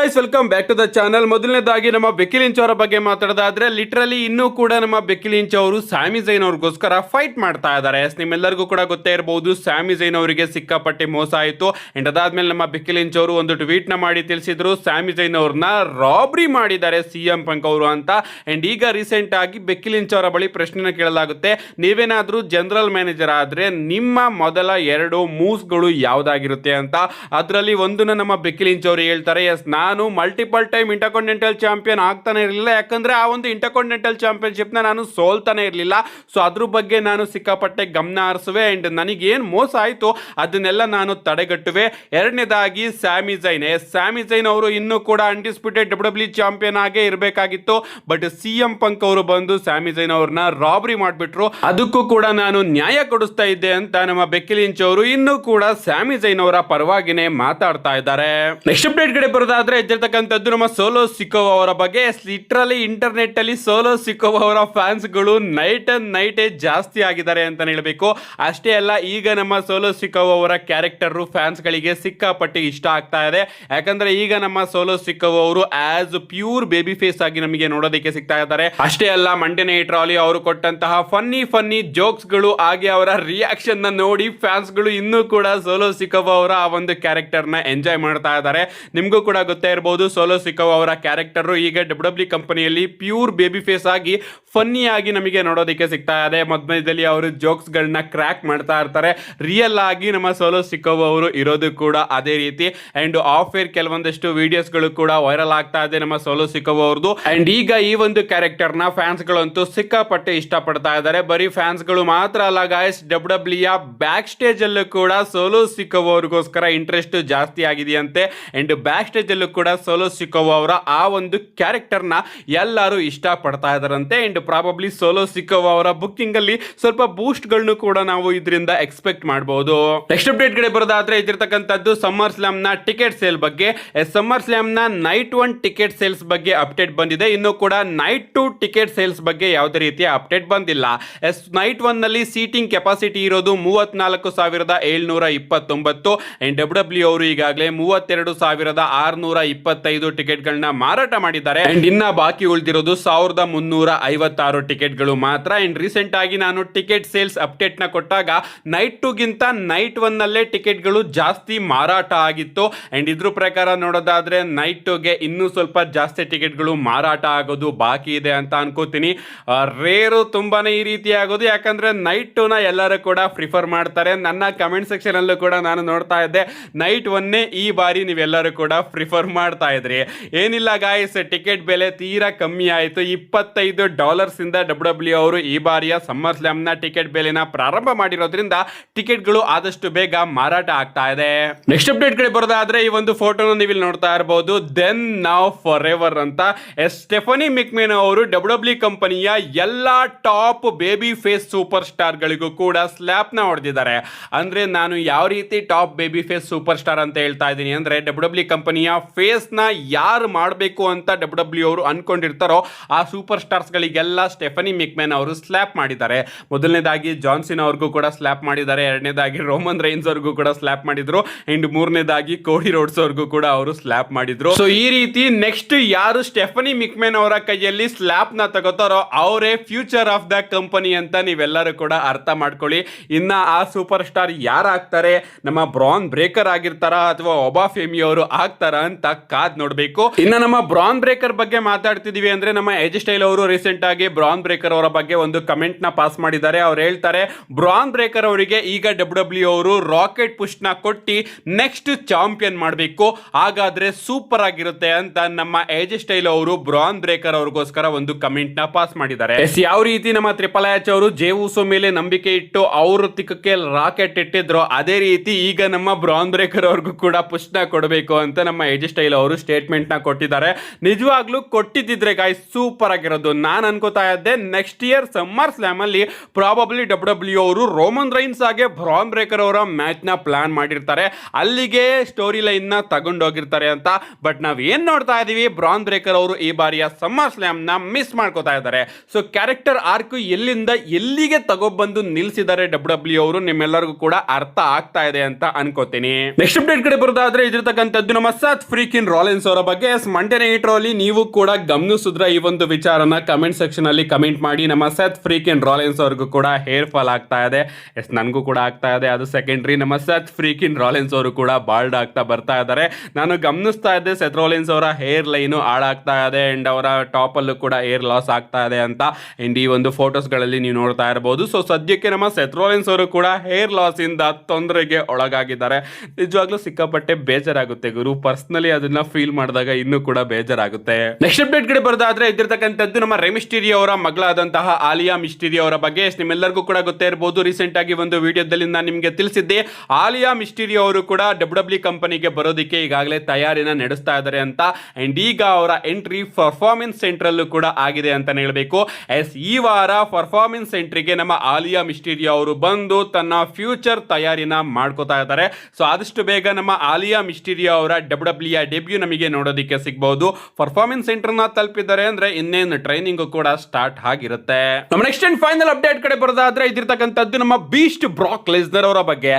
Guys, welcome back to the channel. ಮೊದಲನೇದಾಗಿ ನಮ್ಮ ಬೆಕ್ಕಿ Lynch ಅವರ ಬಗ್ಗೆ ಮಾತಾಡೋದಾದ್ರೆ ಲಿಟ್ರಲಿ ಇನ್ನೂ ಕೂಡ ನಮ್ಮ ಬೆಕ್ಕಿ ಲಿಂಚ್ ಅವರು ಸ್ಯಾಮಿ ಝೈನ್ ಅವ್ರಿಗೋಸ್ಕರ ಫೈಟ್ ಮಾಡ್ತಾ ಇದ್ದಾರೆ. ನಿಮ್ಮೆಲ್ಲರಿಗೂ ಕೂಡ ಗೊತ್ತೇ ಇರಬಹುದು, ಸ್ಯಾಮಿ ಝೈನ್ ಅವರಿಗೆ ಸಿಕ್ಕಾಪಟ್ಟೆ ಮೋಸ ಆಯಿತು. ಅಂಡ್ ಅದಾದ್ಮೇಲೆ ನಮ್ಮ ಬೆಕ್ಕಿ ಲಿಂಚ್ ಅವರು ಒಂದು ಟ್ವೀಟ್ ನ ಮಾಡಿ ತಿಳಿಸಿದ್ರು, ಸ್ಯಾಮಿ ಝೈನ್ ಅವ್ರನ್ನ ರಾಬ್ರಿ ಮಾಡಿದ್ದಾರೆ ಸಿಎಂ ಪಂಕ್ ಅವರು ಅಂತ. ಅಂಡ್ ಈಗ ರೀಸೆಂಟ್ ಆಗಿ ಬೆಕ್ಕಿ ಲಿಂಚ್ ಅವರ ಬಳಿ ಪ್ರಶ್ನೆ ಕೇಳಲಾಗುತ್ತೆ, ನೀವೇನಾದ್ರೂ ಜನರಲ್ ಮ್ಯಾನೇಜರ್ ಆದ್ರೆ ನಿಮ್ಮ ಮೊದಲ 2 ಮೂವ್ಸ್ಗಳು ಯಾವ್ದಾಗಿರುತ್ತೆ ಅಂತ. ಅದರಲ್ಲಿ ಒಂದನ್ನ ನಮ್ಮ ಬೆಕ್ಕಿ ಲಿಂಚ್ ಅವರು ಹೇಳ್ತಾರೆ, ಎಸ್ ನಾನು ಮಲ್ಟಿಪಲ್ ಟೈಮ್ ಇಂಟರ್ಕಾಂಟಿನೆಂಟಲ್ ಚಾಂಪಿಯನ್ ಆಗ್ತಾನೆ ಇರಲಿಲ್ಲ, ಯಾಕಂದ್ರೆ ಆ ಒಂದು ಇಂಟರ್ಕಾಂಟಿನೆಂಟಲ್ ಚಾಂಪಿಯನ್ಶಿಪ್ ನಾನು ಸೋಲ್ತಾನೆ ಇರಲಿಲ್ಲ. ಸೊ ಅದ್ರ ಬಗ್ಗೆ ನಾನು ಸಿಕ್ಕಾಪಟ್ಟೆ ಗಮನ ಹರಿಸುವೆ ಅಂಡ್ ನನಗೇನು ಮೋಸ ಆಯಿತು ಅದನ್ನೆಲ್ಲ ನಾನು ತಡೆಗಟ್ಟುವೆ. ಎರಡನೇದಾಗಿ ಸ್ಯಾಮಿ ಝೈನ್ ಅವರು ಇನ್ನೂ ಕೂಡ ಅನ್ಡಿಸ್ಪ್ಯೂಟೆಡ್ WWE ಚಾಂಪಿಯನ್ ಆಗೇ ಇರಬೇಕಾಗಿತ್ತು. ಬಟ್ ಸಿಎಂ ಪಂಕ್ ಅವರು ಬಂದು ಸ್ಯಾಮಿ ಝೈನ್ ಅವ್ರನ್ನ ರಾಬರಿ ಮಾಡಿಬಿಟ್ರು. ಅದಕ್ಕೂ ಕೂಡ ನಾನು ನ್ಯಾಯ ಕೊಡಿಸ್ತಾ ಇದ್ದೆ ಅಂತ ನಮ್ಮ ಬೆಕ್ಕಿ ಲಿಂಚ್ ಅವರು ಇನ್ನೂ ಕೂಡ ಸ್ಯಾಮಿ ಝೈನ್ ಅವರ ಪರವಾಗಿನೇ ಮಾತಾಡ್ತಾ ಇದ್ದಾರೆ. ನೆಕ್ಸ್ಟ್ ಅಪ್ಡೇಟ್ ಕಡೆ ಬರೋದಾದ್ರೆ ಇದ್ದಿರ್ತಕ್ಕಂಥದ್ದು ನಮ್ಮ ಸೋಲೋ ಸಿಕೋವಾ ಅವರ ಬಗ್ಗೆ. ಲಿಟ್ರಲಿ ಇಂಟರ್ನೆಟ್ ಅಲ್ಲಿ ಸೋಲೋ ಸಿಕೋವಾ ಅವರ ಫ್ಯಾನ್ಸ್ ಗಳು ನೈಟ್ ಅಂಡ್ ನೈಟ್ ಜಾಸ್ತಿ ಆಗಿದ್ದಾರೆ ಅಂತ ಹೇಳಬೇಕು. ಅಷ್ಟೇ ಅಲ್ಲ, ಈಗ ನಮ್ಮ ಸೋಲೋ ಸಿಕೋವಾ ಅವರ ಕ್ಯಾರೆಕ್ಟರ್ ಫ್ಯಾನ್ಸ್ ಗಳಿಗೆ ಸಿಕ್ಕಾಪಟ್ಟಿ ಇಷ್ಟ ಆಗ್ತಾ ಇದೆ. ಯಾಕಂದ್ರೆ ಈಗ ನಮ್ಮ ಸೋಲೋ ಸಿಕೋವಾ ಅವರು ಆಸ್ ಪ್ಯೂರ್ ಬೇಬಿ ಫೇಸ್ ಆಗಿ ನಮಗೆ ನೋಡೋದಕ್ಕೆ ಸಿಗ್ತಾ ಇದ್ದಾರೆ. ಅಷ್ಟೇ ಅಲ್ಲ, ಮಂಡೇ ನೈಟ್ ರಾಲಿ ಅವರು ಕೊಟ್ಟಂತಹ ಫನ್ನಿ ಜೋಕ್ಸ್ ಗಳು ಹಾಗೆ ಅವರ ರಿಯಾಕ್ಷನ್ ನ ನೋಡಿ ಫ್ಯಾನ್ಸ್ ಗಳು ಇನ್ನೂ ಕೂಡ ಸೋಲೋ ಸಿಕೋವಾ ಅವರ ಆ ಒಂದು ಕ್ಯಾರೆಕ್ಟರ್ ನ ಎಂಜಾಯ್ ಮಾಡ್ತಾ ಇದ್ದಾರೆ. ನಿಮಗೂ ಕೂಡ ಗೊತ್ತೇ ಇರಬಹುದು, ಸೋಲೋ ಸಿಕೋವಾ ಅವರ ಕ್ಯಾರೆಕ್ಟರ್ ಈಗ WWE ಕಂಪನಿಯಲ್ಲಿ ಪ್ಯೂರ್ ಬೇಬಿ ಫೇಸ್ ಆಗಿ ಫನ್ನಿ ಆಗಿ ನಮಗೆ ನೋಡೋದಕ್ಕೆ ಸಿಗ್ತಾ ಇದೆ. ಮಧ್ಯದಲ್ಲಿ ಅವರು ಜೋಕ್ಸ್ ಗಳನ್ನ ಕ್ರ್ಯಾಕ್ ಮಾಡ್ತಾ ಇರ್ತಾರೆ. ರಿಯಲ್ ಆಗಿ ನಮ್ಮ ಸೋಲೋ ಸಿಕೋವಾ ಅವರು ಇರೋದು ಕೂಡ ಅದೇ ರೀತಿ. ಅಂಡ್ ಆಫ್ ಏರ್ ಕೆಲವೊಂದಷ್ಟು ವಿಡಿಯೋಸ್ ಗಳು ಕೂಡ ವೈರಲ್ ಆಗ್ತಾ ಇದೆ ನಮ್ಮ ಸೋಲೋ ಸಿಕೋವಾ ಅವ್ರದ್ದು. ಅಂಡ್ ಈಗ ಈ ಒಂದು ಕ್ಯಾರೆಕ್ಟರ್ ನ ಫ್ಯಾನ್ಸ್ ಗಳಂತೂ ಸಿಕ್ಕಾಪಟ್ಟೆ ಇಷ್ಟಪಡ್ತಾ ಇದ್ದಾರೆ. ಬರೀ ಫ್ಯಾನ್ಸ್ ಗಳು ಮಾತ್ರ ಅಲ್ಲ ಗಾಯ್ಸ್, WWE ಬ್ಯಾಕ್ ಸ್ಟೇಜ್ ಅಲ್ಲೂ ಕೂಡ ಸೋಲೋ ಸಿಕೋವಾ ಅವ್ರಿಗೋಸ್ಕರ ಇಂಟ್ರೆಸ್ಟ್ ಜಾಸ್ತಿ ಆಗಿದೆಯಂತೆ. ಅಂಡ್ ಬ್ಯಾಕ್ ಸ್ಟೇಜ್ ಅಲ್ಲೂ ಕೂಡ ಸೋಲೋ ಸಿಕೋವಾ ಅವರ ಆ ಒಂದು ಕ್ಯಾರೆಕ್ಟರ್ ನ ಎಲ್ಲರೂ ಇಷ್ಟ ಪಡ್ತಾ ಇದಾರಂತೆ. ಅಂಡ್ ಪ್ರಾಬಬ್ಲಿ ಸೋಲೋ ಸಿಕೋವಾ ಅವರ ಬುಕ್ಕಿಂಗ್ ಅಲ್ಲಿ ಸ್ವಲ್ಪ ಬೂಸ್ಟ್ ಗಳನ್ನು ಕೂಡ ನಾವು ಇದರಿಂದ ಎಕ್ಸ್ಪೆಕ್ಟ್ ಮಾಡಬಹುದು. ನೆಕ್ಸ್ಟ್ ಅಪ್ಡೇಟ್ ಕಡೆ ಬರೋದಾದ್ರೆ ಇದಿರ್ತಕ್ಕಂಥದ್ದು ಸಮ್ಮರ್ ಸ್ಲಾಮ್ ನ ಟಿಕೆಟ್ ಸೇಲ್ ಬಗ್ಗೆ. ಸಮ್ಮರ್ ಸ್ಲಾಮ್ ನ ನೈಟ್ 1 ಟಿಕೆಟ್ ಸೇಲ್ಸ್ ಬಗ್ಗೆ ಅಪ್ಡೇಟ್ ಬಂದಿದೆ. ಇನ್ನು ಕೂಡ ನೈಟ್ 2 ಟಿಕೆಟ್ ಸೇಲ್ಸ್ ಬಗ್ಗೆ ಯಾವುದೇ ರೀತಿಯ ಅಪ್ಡೇಟ್ ಬಂದಿಲ್ಲ. ನೈಟ್ 1 ನಲ್ಲಿ ಸೀಟಿಂಗ್ ಕೆಪಾಸಿಟಿ ಇರೋದು 34,729 ಅಂಡ್ WWE ಅವರು ಈಗಾಗಲೇ 32,625 ಟಿಕೆಟ್ ಗಳನ್ನ ಮಾರಾಟ ಮಾಡಿದ್ದಾರೆ. ಅಂಡ್ ಇನ್ನ ಬಾಕಿ ಉಳಿದಿರೋದು 1,356 ಟಿಕೆಟ್ ಗಳು ಮಾತ್ರ. ಅಂಡ್ ರೀಸೆಂಟ್ ಆಗಿ ನಾನು ಟಿಕೆಟ್ ಸೇಲ್ಸ್ ಅಪ್ಡೇಟ್ ನ ಕೊಟ್ಟಾಗ ನೈಟ್ 2 ಗಿಂತ ನೈಟ್ 1 ನಲ್ಲೇ ಟಿಕೆಟ್ ಗಳು ಜಾಸ್ತಿ ಮಾರಾಟ ಆಗಿತ್ತು. ಅಂಡ್ ಇದ್ರ ಪ್ರಕಾರ ನೋಡೋದಾದ್ರೆ ನೈಟ್ 2 ಗೆ ಇನ್ನೂ ಸ್ವಲ್ಪ ಜಾಸ್ತಿ ಟಿಕೆಟ್ ಗಳು ಮಾರಾಟ ಆಗೋದು ಬಾಕಿ ಇದೆ ಅಂತ ಅನ್ಕೋತೀನಿ. ರೇರು ತುಂಬಾನೇ ಈ ರೀತಿ ಆಗೋದು, ಯಾಕಂದ್ರೆ ನೈಟ್ 2 ನ ಎಲ್ಲರೂ ಕೂಡ ಪ್ರಿಫರ್ ಮಾಡ್ತಾರೆ. ನನ್ನ ಕಮೆಂಟ್ ಸೆಕ್ಷನ್ ಅಲ್ಲೂ ಕೂಡ ನಾನು ನೋಡ್ತಾ ಇದ್ದೆ, ನೈಟ್ 1 ಈ ಬಾರಿ ನೀವೆಲ್ಲರೂ ಕೂಡ ಪ್ರಿಫರ್ ಮಾಡ್ತಾ ಇದ್ರಿ. ಏನಿಲ್ಲ ಗಾಯ್ಸ್, ಟಿಕೆಟ್ ಬೆಲೆ ತೀರಾ ಕಮ್ಮಿ ಆಯಿತು. $25 ಇಂದ WWE ಅವರು ಈ ಬಾರಿಯ ಸಮ್ಮರ್ ಸ್ಲಾಮ್ ನ ಟಿಕೆಟ್ ಬೆಲೆನ ಪ್ರಾರಂಭ ಮಾಡಿರೋದ್ರಿಂದ ಟಿಕೆಟ್ ಗಳು ಆದಷ್ಟು ಬೇಗ ಮಾರಾಟ ಆಗ್ತಾ ಇದೆ. ನೆಕ್ಸ್ಟ್ ಅಪ್ಡೇಟ್ ಕಡೆ ಬರೋದಾದ್ರೆ ಈ ಒಂದು ಫೋಟೋನ ನೀವು ಇಲ್ಲಿ ನೋಡ್ತಾ ಇರಬಹುದು, ದೆನ್ ನೌ ಫಾರ್ ಎವರ್ ಅಂತ. ಸ್ಟೆಫನಿ ಮೆಕ್ಮೆನ್ ಅವರು WWE ಕಂಪನಿಯ ಎಲ್ಲಾ top babyface superstar ಗಳಿಗೂ ಕೂಡ ಸ್ಲ್ಯಾಪ್ ನ ಹೊಡೆದಿದ್ದಾರೆ. ಅಂದ್ರೆ ನಾನು ಯಾವ ರೀತಿ top babyface superstar ಅಂತ ಹೇಳ್ತಾ ಇದ್ದೀನಿ ಅಂದ್ರೆ, WWE ಕಂಪನಿಯ ಫೇಸ್ ನ ಯಾರು ಮಾಡಬೇಕು ಅಂತ WWE ಅವರು ಅನ್ಕೊಂಡಿರ್ತಾರೋ ಆ ಸೂಪರ್ ಸ್ಟಾರ್ಸ್ ಗಳಿಗೆಲ್ಲ ಸ್ಟೆಫನಿ ಮೆಕ್ಮೆನ್ ಅವರು ಸ್ಲ್ಯಾಪ್ ಮಾಡಿದ್ದಾರೆ. ಮೊದಲನೇದಾಗಿ ಜಾನ್ಸಿನ್ ಅವ್ರಿಗೂ ಕೂಡ ಸ್ಲ್ಯಾಪ್ ಮಾಡಿದ್ದಾರೆ, ಎರಡನೇದಾಗಿ ರೋಮನ್ ರೈನ್ಸ್ ಅವ್ರಿಗೂ ಕೂಡ ಸ್ಲ್ಯಾಪ್ ಮಾಡಿದ್ರು, ಅಂಡ್ ಮೂರನೇದಾಗಿ ಕೋಡಿ ರೋಡ್ಸ್ ಅವ್ರಿಗೂ ಕೂಡ ಅವರು ಸ್ಲ್ಯಾಪ್ ಮಾಡಿದ್ರು. ಸೊ ಈ ರೀತಿ ನೆಕ್ಸ್ಟ್ ಯಾರು ಸ್ಟೆಫನಿ ಮೆಕ್ಮೆನ್ ಅವರ ಕೈಯಲ್ಲಿ ಸ್ಲ್ಯಾಪ್ ನ ತಗೋತಾರೋ ಅವರೇ ಫ್ಯೂಚರ್ ಆಫ್ ದ ಕಂಪನಿ ಅಂತ ನೀವೆಲ್ಲರೂ ಕೂಡ ಅರ್ಥ ಮಾಡ್ಕೊಳ್ಳಿ. ಇನ್ನ ಆ ಸೂಪರ್ ಸ್ಟಾರ್ ಯಾರಾಗ್ತಾರೆ, ನಮ್ಮ ಬ್ರಾನ್ ಬ್ರೇಕರ್ ಆಗಿರ್ತಾರ ಅಥವಾ ಒಬಾ ಫೇಮಿ ಅವರು ಆಗ್ತಾರ ಅಂತ ಕಾದ್ ನೋಡ್ಬೇಕು. ಇನ್ನ ನಮ್ಮ ಬ್ರಾನ್ ಬ್ರೇಕರ್ ಬಗ್ಗೆ ಮಾತಾಡ್ತಿದೀವಿ ಅಂದ್ರೆ, ನಮ್ಮ ಎಜ್ ಸ್ಟೈಲ್ ಅವರು ರೀಸೆಂಟ್ ಆಗಿ ಬ್ರಾನ್ ಬ್ರೇಕರ್ ಅವರ ಬಗ್ಗೆ ಒಂದು ಕಮೆಂಟ್ ನ ಪಾಸ್ ಮಾಡಿದ್ದಾರೆ. ಅವ್ರು ಹೇಳ್ತಾರೆ, ಬ್ರಾನ್ ಬ್ರೇಕರ್ ಅವರಿಗೆ ಈಗ WWE ಅವರು ರಾಕೆಟ್ ಪುಷ್ ನ ಕೊಟ್ಟಿ ನೆಕ್ಸ್ಟ್ ಚಾಂಪಿಯನ್ ಮಾಡಬೇಕು, ಹಾಗಾದ್ರೆ ಸೂಪರ್ ಆಗಿರುತ್ತೆ ಅಂತ ನಮ್ಮ ಎಜ್ ಸ್ಟೈಲ್ ಅವರು ಬ್ರಾನ್ ಬ್ರೇಕರ್ ಅವ್ರಿಗೋಸ್ಕರ ಒಂದು ಕಮೆಂಟ್ ನ ಪಾಸ್ ಮಾಡಿದ್ದಾರೆ. ಯಾವ ರೀತಿ ನಮ್ಮ ಟ್ರಿಪಲ್ ಎಚ್ ಅವರು ಜೇ ಉಸೋ ಮೇಲೆ ನಂಬಿಕೆ ಇಟ್ಟು ಅವ್ರ ತಿಕ್ಕಕ್ಕೆ ರಾಕೆಟ್ ಇಟ್ಟಿದ್ರು, ಅದೇ ರೀತಿ ಈಗ ನಮ್ಮ ಬ್ರಾನ್ ಬ್ರೇಕರ್ ಅವ್ರಿಗೂ ಕೂಡ ಪುಷ್ ನ ಕೊಡಬೇಕು ಅಂತ ನಮ್ಮ ಎಜ್ ಸ್ಟೈಲ್ ಅವರು ಸ್ಟೇಟ್ಮೆಂಟ್ ನ ಕೊಟ್ಟಿದ್ದಾರೆ. ನಿಜವಾಗ್ಲೂ ಕೊಟ್ಟಿದ್ದಿದ್ರೆ ಗಾಯ್ಸ್ ಸೂಪರ್ ಆಗಿರೋದು. ನಾನು ಅನ್ಕೋತಾ ಇದ್ದೆ ನೆಕ್ಸ್ಟ್ ಇಯರ್ ಸಮ್ಮರ್ ಸ್ಲಾಮ್ ಅಲ್ಲಿ ಪ್ರಾಬಬ್ಲಿ WWE ಅವರು ರೋಮನ್ ರೈನ್ಸ್ ಆಗಿ ಬ್ರಾನ್ ಬ್ರೇಕರ್ ಅವರ ಮ್ಯಾಚ್ ನ ಪ್ಲಾನ್ ಮಾಡಿರ್ತಾರೆ, ಅಲ್ಲಿಗೆ ಸ್ಟೋರಿ ಲೈನ್ ನ ತಗೊಂಡೋಗಿರ್ತಾರೆ ಅಂತ. ಬಟ್ ನಾವ್ ಏನ್ ನೋಡ್ತಾ ಇದೀವಿ, ಬ್ರಾನ್ ಬ್ರೇಕರ್ ಅವರು ಈ ಬಾರಿಯ ಸಮ್ಮರ್ ಸ್ಲಾಮ್ ನ ಮಿಸ್ ಮಾಡ್ಕೋತಾ ಇದ್ದಾರೆ. ಸೊ ಕ್ಯಾರೆಕ್ಟರ್ ಆರ್ಕ್ ಎಲ್ಲಿಂದ ಎಲ್ಲಿಗೆ ತಗೊಬಂದು ನಿಲ್ಸಿದ್ದಾರೆ WWE ಅವರು ನಿಮ್ಮೆಲ್ಲರಿಗೂ ಕೂಡ ಅರ್ಥ ಆಗ್ತಾ ಇದೆ ಅಂತ ಅನ್ಕೋತೀನಿ. ನೆಕ್ಸ್ಟ್ ಅಪ್ಡೇಟ್ ಕಡೆ ಬರೋದಾದ್ರೆ ಇದಿರ್ತಕ್ಕಂಥದ್ದು ನಮ್ಮ ಸತ್ ಫ್ರೀಕ್ ಫ್ರೀಕಿನ್ ರಾಲಿನ್ಸ್ ಅವರ ಬಗ್ಗೆ ಮಂಡೇ ನೈಟ್ ರಾ ಅಲ್ಲಿ ನೀವು ಕೂಡ ಗಮನಿಸಿದ್ರೆ ಈ ಒಂದು ವಿಚಾರನ ಕಮೆಂಟ್ ಸೆಕ್ಷನ್ ಅಲ್ಲಿ ಕಮೆಂಟ್ ಮಾಡಿ. ನಮ್ಮ ಸೆತ್ ಫ್ರೀಕಿನ್ ರಾಲಿನ್ಸ್ ಅವ್ರಿಗೂ ಕೂಡ ಹೇರ್ ಫಾಲ್ ಆಗ್ತಾ ಇದೆ. ನನಗೂ ಕೂಡ ಆಗ್ತಾ ಇದೆ, ಅದು ಸೆಕೆಂಡ್ರಿ. ನಮ್ಮ ಸೆತ್ ಫ್ರೀಕಿನ್ ರಾಲಿನ್ಸ್ ಅವರು ಕೂಡ ಬಾಲ್ಡ್ ಆಗ್ತಾ ಬರ್ತಾ ಇದ್ದಾರೆ. ನಾನು ಗಮನಿಸ್ತಾ ಇದ್ದೆ ಸೆತ್ ರಾಲಿನ್ಸ್ ಅವರ ಹೇರ್ ಲೈನು ಹಾಳಾಗ್ತಾ ಇದೆ ಅಂಡ್ ಅವರ ಟಾಪ್ ಅಲ್ಲೂ ಕೂಡ ಹೇರ್ ಲಾಸ್ ಆಗ್ತಾ ಇದೆ ಅಂತ ಅಂಡ್ ಈ ಒಂದು ಫೋಟೋಸ್ ಗಳಲ್ಲಿ ನೀವು ನೋಡ್ತಾ ಇರಬಹುದು. ಸೊ ಸದ್ಯಕ್ಕೆ ನಮ್ಮ ಸೆತ್ ರಾಲಿನ್ಸ್ ಅವರು ಕೂಡ ಹೇರ್ ಲಾಸ್ ಇಂದ ತೊಂದರೆಗೆ ಒಳಗಾಗಿದ್ದಾರೆ. ನಿಜವಾಗ್ಲೂ ಸಿಕ್ಕಾಪಟ್ಟೆ ಬೇಜಾರಾಗುತ್ತೆ ಗುರು. ಪರ್ಸನಲಿ ಅದನ್ನ ಫೀಲ್ ಮಾಡಿದಾಗ ಇನ್ನೂ ಕೂಡ ಬೇಜಾರಾಗುತ್ತೆ. ನೆಕ್ಸ್ಟ್ ಅಪ್ಡೇಟ್ ಕಡೆ ಬರೋದಾದ್ರೆ ಇದ್ದಿರ್ತಕ್ಕಂಥದ್ದು ನಮ್ಮ ರೇ ಮಿಸ್ಟೀರಿಯೋ ಅವರ ಮಗಳಾದಂತಹ ಆಲಿಯಾ ಮಿಸ್ಟೀರಿಯೋ ಅವರ ಬಗ್ಗೆ. ನಿಮ್ಮೆಲ್ಲರಿಗೂ ಕೂಡ ಗೊತ್ತೇ ಇರಬಹುದು, ರೀಸೆಂಟ್ ಆಗಿ ಒಂದು ವಿಡಿಯೋದಲ್ಲಿ ನಾನು ನಿಮಗೆ ತಿಳಿಸಿದ್ದೆ ಆಲಿಯಾ ಮಿಸ್ಟೀರಿಯೋ ಅವರು ಕೂಡ ಡಬ್ಲ್ಯೂ ಕಂಪನಿಗೆ ಬರೋದಕ್ಕೆ ಈಗಾಗಲೇ ತಯಾರಿನ ನಡೆಸ್ತಾ ಇದ್ದಾರೆ ಅಂತ. ಅಂಡ್ ಈಗ ಅವರ ಎಂಟ್ರಿ ಪರ್ಫಾರ್ಮೆನ್ಸ್ ಸೆಂಟರ್ ಅಲ್ಲೂ ಕೂಡ ಆಗಿದೆ ಅಂತ ಹೇಳಬೇಕು. ಈ ವಾರ ಪರ್ಫಾರ್ಮೆನ್ಸ್ ಸೆಂಟ್ರಿಗೆ ನಮ್ಮ ಆಲಿಯಾ ಮಿಸ್ಟೀರಿಯೋ ಅವರು ಬಂದು ತನ್ನ ಫ್ಯೂಚರ್ ತಯಾರಿನ ಮಾಡ್ಕೋತಾ ಇದ್ದಾರೆ. ಸೊ ಆದಷ್ಟು ಬೇಗ ನಮ್ಮ ಆಲಿಯಾ ಮಿಸ್ಟೀರಿಯೋ ಅವರ ಡಬ್ಲ್ಯೂ ಡೆಬ್ಯೂ ನಮಗೆ ನೋಡೋದಕ್ಕೆ ಸಿಗಬಹುದು. ಪರ್ಫಾರ್ಮೆನ್ಸ್ ಸೆಂಟರ್ ನ ತಲುಪಿದ್ದಾರೆ ಅಂದ್ರೆ ಇನ್ನೇನು ಟ್ರೈನಿಂಗ್ ಕೂಡ ಸ್ಟಾರ್ಟ್ ಆಗಿರುತ್ತೆ. ನಮ್ಮ ನೆಕ್ಸ್ಟ್ ಅಂಡ್ ಫೈನಲ್ ಅಪ್ಡೇಟ್ ಕಡೆ ಬರೋದಾದ್ರೆ ಇದಿರ್ತಕ್ಕಂಥದ್ದು ನಮ್ಮ ಬೀಸ್ಟ್ ಬ್ರಾಕ್ ಲೆಸ್ನರ್ ಅವರ ಬಗ್ಗೆ.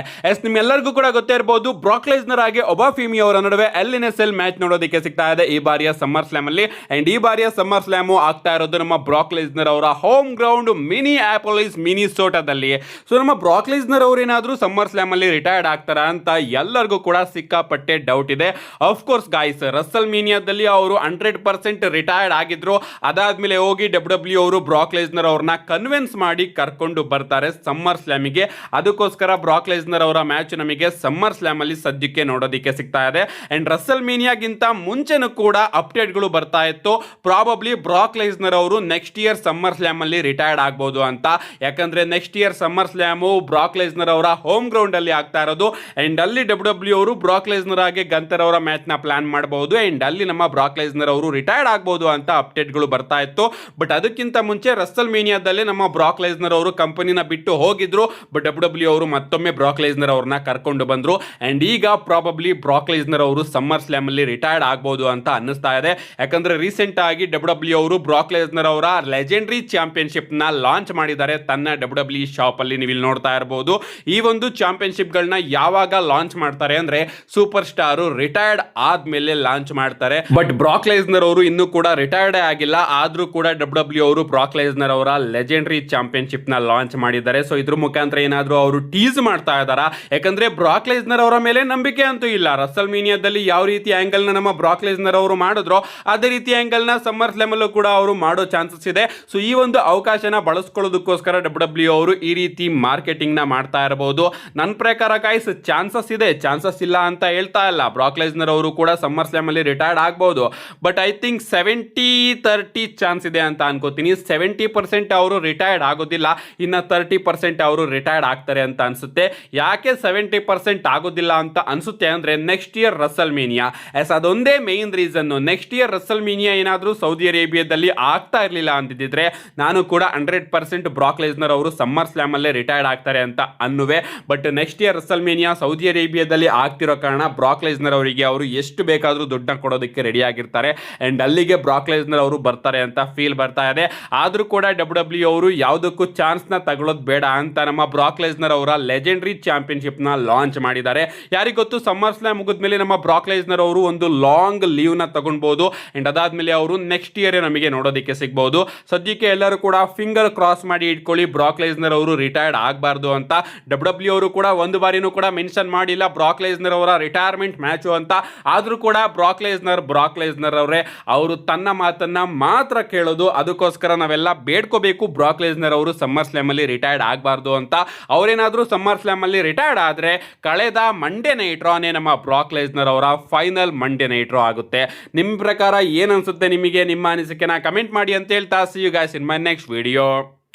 ನಿಮ್ಮೆಲ್ಲರಿಗೂ ಕೂಡ ಗೊತ್ತೇ ಇರಬಹುದು, ಬ್ರಾಕ್ ಲೆಸ್ನರ್ ಆಗಿ ಒಬಾಫಿಮಿ ಅವರ ನಡುವೆ LNSL ಮ್ಯಾಚ್ ನೋಡೋದಕ್ಕೆ ಸಿಗ್ತಾ ಇದೆ ಈ ಬಾರಿಯ ಸಮ್ಮರ್ ಸ್ಲಾಮ್ ಅಲ್ಲಿ. ಅಂಡ್ ಈ ಬಾರಿಯ ಸಮ್ಮರ್ ಸ್ಲಾಮ್ ಆಗ್ತಾ ಇರೋದು ನಮ್ಮ ಬ್ರಾಕ್ ಲೆಸ್ನರ್ ಅವರ ಹೋಮ್ ಗ್ರೌಂಡ್ ಮಿನಿಯಾಪೋಲಿಸ್ ಮಿನಿಸೋಟಾದಲ್ಲಿ. ಸೊ ನಮ್ಮ ಬ್ರಾಕ್ ಲೆಸ್ನರ್ ಅವರು ಏನಾದ್ರೂ ಸಮ್ಮರ್ ಸ್ಲಾಮ್ ಅಲ್ಲಿ ರಿಟೈರ್ಡ್ ಆಗ್ತಾರಾ ಅಂತ ಎಲ್ಲರಿಗೂ ಕೂಡ ಸಿಕ್ಕಾಪಟ್ಟೆ ಡೌಟ್ ಇದೆ. ಆಫ್ ಕೋರ್ಸ್ ಗಾಯ್ಸ್, ರಸಲ್ ಮೀನಿಯಾದಲ್ಲಿ ಅವರು 100% ರಿಟೈರ್ಡ್ ಆಗಿದ್ರು. ಅದಾದ್ಮೇಲೆ ಹೋಗಿ ಡಬ್ಲ್ಯೂ ಅವರು ಬ್ರಾಕ್ ಲೆಸ್ನರ್ ಅವ್ರನ್ನ ಕನ್ವಿನ್ಸ್ ಮಾಡಿ ಕರ್ಕೊಂಡು ಬರ್ತಾರೆ ಸಮ್ಮರ್ ಸ್ಲಾಮಿಗೆ. ಅದಕ್ಕೋಸ್ಕರ ಬ್ರಾಕ್ ಲೆಸ್ನರ್ ಅವರ ಮ್ಯಾಚ್ ನಮಗೆ ಸಮ್ಮರ್ ಸ್ಲಾಮ್ ಅಲ್ಲಿ ಸದ್ಯಕ್ಕೆ ನೋಡೋದಕ್ಕೆ ಸಿಗ್ತಾ ಇದೆ. ಅಂಡ್ ರಸಲ್ ಮೀನಿಯಾಗಿಂತ ಮುಂಚೆನೂ ಕೂಡ ಅಪ್ಡೇಟ್ಗಳು ಬರ್ತಾ ಇತ್ತು, ಪ್ರಾಬಬ್ಲಿ ಬ್ರಾಕ್ ಲೆಸ್ನರ್ ಅವರು ನೆಕ್ಸ್ಟ್ ಇಯರ್ ಸಮ್ಮರ್ ಸ್ಲಾಮ್ ಅಲ್ಲಿ ರಿಟೈರ್ಡ್ ಆಗ್ಬೋದು ಅಂತ. ಯಾಕಂದ್ರೆ ನೆಕ್ಸ್ಟ್ ಇಯರ್ ಸಮ್ಮರ್ ಸ್ಲಾಮು ಬ್ರಾಕ್ ಲೆಸ್ನರ್ ಅವರ ಹೋಮ್ ಗ್ರೌಂಡ್ ಅಲ್ಲಿ ಆಗ್ತಾ ಇರೋದು. ಅಂಡ್ ಅಲ್ಲಿ ಡಬ್ಲ್ಯೂ ಅವರು ಬ್ರಾಕ್ ಲೆಸ್ನರ್ ಆಗಿ ಗಂತರ್ ಅವರ ಮ್ಯಾಚ್ ನ ಪ್ಲಾನ್ ಮಾಡಬಹುದು. ಅಂಡ್ ಅಲ್ಲಿ ನಮ್ಮ ಬ್ರಾಕ್ ಲೆಸ್ನರ್ ಅವರು ರಿಟೈರ್ಡ್ ಆಗಬಹುದು ಅಂತ ಅಪ್ಡೇಟ್ಗಳು ಬರ್ತಾ ಇತ್ತು. ಬಟ್ ಅದಕ್ಕಿಂತ ಮುಂಚೆ ರಸಲ್ ಮೀನಿಯಾದಲ್ಲಿ ನಮ್ಮ ಬ್ರಾಕ್ ಲೆಸ್ನರ್ ಅವರು ಕಂಪನಿನ ಬಿಟ್ಟು ಹೋಗಿದ್ರು. ಬಟ್ ಡಬ್ಲ್ಯೂ ಅವರು ಮತ್ತೊಮ್ಮೆ ಬ್ರಾಕ್ ಲೆಸ್ನರ್ ಅವ್ರನ್ನ ಕರ್ಕೊಂಡು ಬಂದ್ರು. ಅಂಡ್ ಈಗ ಪ್ರಾಬಬ್ಲಿ ಬ್ರಾಕ್ ಲೆಸ್ನರ್ ಅವರು ಸಮ್ಮರ್ ಸ್ಲಾಮ್ ಅಲ್ಲಿ ರಿಟೈರ್ಡ್ ಆಗಬಹುದು ಅಂತ ಅನ್ನಿಸ್ತಾ ಇದೆ. ಯಾಕಂದ್ರೆ ರೀಸೆಂಟ್ ಆಗಿ ಡಬ್ಲ್ಯೂ ಅವರು ಬ್ರಾಕ್ ಲೆಸ್ನರ್ ಅವರ ಲೆಜೆಂಡರಿ ಚಾಂಪಿಯನ್ಶಿಪ್ ನ ಲಾಂಚ್ ಮಾಡಿದ್ದಾರೆ ತನ್ನ ಡಬ್ಲ್ಯೂ ಶಾಪ್ ಅಲ್ಲಿ. ನೀವು ಇಲ್ಲಿ ನೋಡ್ತಾ ಇರಬಹುದು, ಈ ಒಂದು ಚಾಂಪಿಯನ್ಶಿಪ್ ಗಳನ್ನ ಯಾವಾಗ ಲಾಂಚ್ ಮಾಡ್ತಾರೆ ಅಂದ್ರೆ ಸೂಪರ್ ಸ್ಟಾರ್ ರಿಟೈರ್ಡ್ ಆದ್ಮೇಲೆ ಲಾಂಚ್ ಮಾಡ್ತಾರೆ. ಬಟ್ ಬ್ರಾಕ್ ಲೆಸ್ನರ್ ಅವರು ಇನ್ನೂ ಕೂಡ ರಿಟೈರ್ಡ್ ಆಗಿಲ್ಲ. ಆದ್ರೂ ಕೂಡ ಡಬ್ಲ್ಯೂ ಅವರು ಬ್ರಾಕ್ ಲೆಸ್ನರ್ ಅವರ ಲೆಜೆಂಡರಿ ಚಾಂಪಿಯನ್ಶಿಪ್ ನ ಲಾಂಚ್ ಮಾಡಿದ್ದಾರೆ. ಸೊ ಇದ್ರ ಮುಖಾಂತರ ಏನಾದ್ರೂ ಅವರು ಟೀಸ್ ಮಾಡ್ತಾ ಇದಾರಾ? ಯಾಕಂದ್ರೆ ಬ್ರಾಕ್ ಲೆಸ್ನರ್ ಅವರ ಮೇಲೆ ನಂಬಿಕೆ ಅಂತೂ ಇಲ್ಲ. ರಸಲ್ ಮೀನಿಯಾದಲ್ಲಿ ಯಾವ ರೀತಿ ಆಂಗಲ್ ನ ನಮ್ಮ ಬ್ರಾಕ್ ಲೆಸ್ನರ್ ಅವರು ಮಾಡಿದ್ರು ಅದೇ ರೀತಿ ಆಂಗಲ್ ನ ಸಮ್ಮರ್ ಸ್ಲಾಮ್ ಅಲ್ಲೂ ಕೂಡ ಅವರು ಮಾಡೋ ಚಾನ್ಸಸ್ ಇದೆ. ಸೊ ಈ ಒಂದು ಅವಕಾಶನ ಬಳಸ್ಕೊಳ್ಳೋದಕ್ಕೋಸ್ಕರ ಡಬ್ಲ್ಯೂ ಅವರು ಈ ರೀತಿ ಮಾರ್ಕೆಟಿಂಗ್ ನ ಮಾಡ್ತಾ ಇರಬಹುದು. ನನ್ನ ಪ್ರಕಾರ ಗೈಸ್ ಚಾನ್ಸಸ್ ಇದೆ, ಚಾನ್ಸಸ್ ಇಲ್ಲ ಅಂತ ಹೇಳ್ತಾ ಇಲ್ಲ. ಬ್ರಾಕ್ ಲೆಸ್ನರ್ ಅವರು ಕೂಡ ಸಮ್ಮರ್ ಸ್ಲಾಮ್ ಅಲ್ಲಿ ರಿಟೈರ್ಡ್ ಆಗಬಹುದು. ಬಟ್ ಐ ಥಿಂಕ್ 70-30 ಚಾನ್ಸ್ ಇದೆ ಅಂತ ಅನ್ಕೋತೀನಿ. 70% ಅವರು ರಿಟೈರ್ಡ್ ಆಗೋದಿಲ್ಲ, ಇನ್ನ 30% ಅವರು ರಿಟೈರ್ಡ್ ಆಗ್ತಾರೆ ಅಂತ ಅನ್ಸುತ್ತೆ. ಯಾಕೆ 70% ಆಗೋದಿಲ್ಲ ಅಂತ ಅನ್ಸುತ್ತೆ ಅಂದ್ರೆ ನೆಕ್ಸ್ಟ್ ಇಯರ್ ರಸಲ್ ಮೀನಿಯಾ, ಅದೊಂದೇ main reason. Next year WrestleMania ಏನಾದ್ರೂ ಸೌದಿ ಅರೇಬಿಯಾದಲ್ಲಿ ಆಗ್ತಾ ಇರಲಿಲ್ಲ ಅಂತಿದ್ರೆ ನಾನು ಕೂಡ 100% ಬ್ರಾಕ್ ಲೆಸ್ನರ್ ಅವರು ಸಮ್ಮರ್ ಸ್ಲಾಮ್ ಅಲ್ಲೇ ರಿಟೈರ್ಡ್ ಆಗ್ತಾರೆ ಅಂತ ಅನ್ನುವೆ. But next year WrestleMania Saudi ಅರೇಬಿಯಾದಲ್ಲಿ ಆಗ್ತಿರೋ ಕಾರಣ ಬ್ರಾಕ್ ಲೆಸ್ನರ್ ಅವರಿಗೆ ಅವರು ಎಷ್ಟು ಬೇಕಾದ್ರೂ ದುಡ್ಡನ್ನ ಕೊಡೋದಕ್ಕೆ ರೆಡಿ ಆಗಿರ್ತಾರೆ. ಅಂಡ್ ಅಲ್ಲಿಗೆ ಬ್ರಾಕ್ ಲೆಸ್ನರ್ ಅವರು ಬರ್ತಾರೆ ಅಂತ ಫೀಲ್ ಬರ್ತಾ ಇದೆ. ಆದ್ರೂ ಕೂಡ ಡಬ್ಲ್ಯೂ ಅವರು ಯಾವುದಕ್ಕೂ ಚಾನ್ಸ್ ನ ತಗೊಳ್ಳೋದು ಬೇಡ ಅಂತ ನಮ್ಮ ಬ್ರಾಕ್ ಲೆಸ್ನರ್ ಅವರ ಲೆಜೆಂಡರಿ ಚಾಂಪಿಯನ್ಶಿಪ್ ನ ಲಾಂಚ್ ಮಾಡಿದ್ದಾರೆ. ಯಾರಿಗ್ ಗೊತ್ತು, ಸಮ್ಮರ್ ಸ್ಲಾಮ್ ಮುಗಿದ್ಮೇಲೆ ನಮ್ಮ ಬ್ರಾಕ್ ಲೆಸ್ನರ್ ಅವರು ಒಂದು ಲಾಂಗ್ ಲೀವ್ ನ ತಗೊಳ್ಬಹುದು. ಅಂಡ್ ಅದಾದ್ಮೇಲೆ ಅವರು ನೆಕ್ಸ್ಟ್ ಇಯರ್ ನಮಗೆ ನೋಡೋದಕ್ಕೆ ಸಿಗಬಹುದು. ಸದ್ಯಕ್ಕೆ ಎಲ್ಲರೂ ಕೂಡ ಫಿಂಗರ್ ಕ್ರಾಸ್ ಮಾಡಿ ಇಟ್ಕೊಳ್ಳಿ, ಬ್ರಾಕ್ ಲೆಸ್ನರ್ ಅವರು ರಿಟೈರ್ಡ್ ಆಗಬಾರ್ದು ಅಂತ. ಡಬ್ಲ್ಯೂ ಅವರು ಕೂಡ ಒಂದು ಬಾರಿನೂ ಕೂಡ ಮೆನ್ಷನ್ ಮಾಡಿಲ್ಲ ಬ್ರಾಕ್ ಲೆಸ್ನರ್ ಅವರ ರಿಟೈರ್ಮೆಂಟ್ ಮ್ಯಾಚು ಅಂತ. ಆದ್ರೂ ಕೂಡ ಬ್ರಾಕ್ ಲೆಸ್ನರ್ ಅವರೇ ಅವರು ತನ್ನ ಮಾತನ್ನ ಮಾತ್ರ ಕೇಳೋದು. ಅದಕ್ಕೋಸ್ಕರ ನಾವೆಲ್ಲ ಬೇಡ್ಕೋಬೇಕು ಬ್ರಾಕ್ ಲೆಸ್ನರ್ ಅವರು ಸಮ್ಮರ್ ಸ್ಲಾಮ್ ಅಲ್ಲಿ ರಿಟೈರ್ಡ್ ಆಗಬಾರ್ದು ಅಂತ. ಅವರೇನಾದ್ರೂ ಸಮ್ಮರ್ ಸ್ಲಾಮ್ ಅಲ್ಲಿ ರಿಟೈರ್ಡ್ ಆದ್ರೆ ಕಳೆದ ಮಂಡೇ ನೈಟ್ ರಾನೇ ನಮ್ಮ ಬ್ರಾಕ್ ಲೆಸ್ನರ್ ಅವರ ಫೈನಲ್ ಮಂಡೇ ನೈಟ್ ರಾ ಆಗುತ್ತೆ. ನಿಮ್ಮ ಪ್ರಕಾರ ಏನ್ ಅನ್ಸುತ್ತೆ ನಿಮಗೆ? ನಿಮ್ಮ ಅನಿಸಿಕೆನ ಕಮೆಂಟ್ ಮಾಡಿ ಅಂತ ಹೇಳ್ತಾ, see you guys in my next video.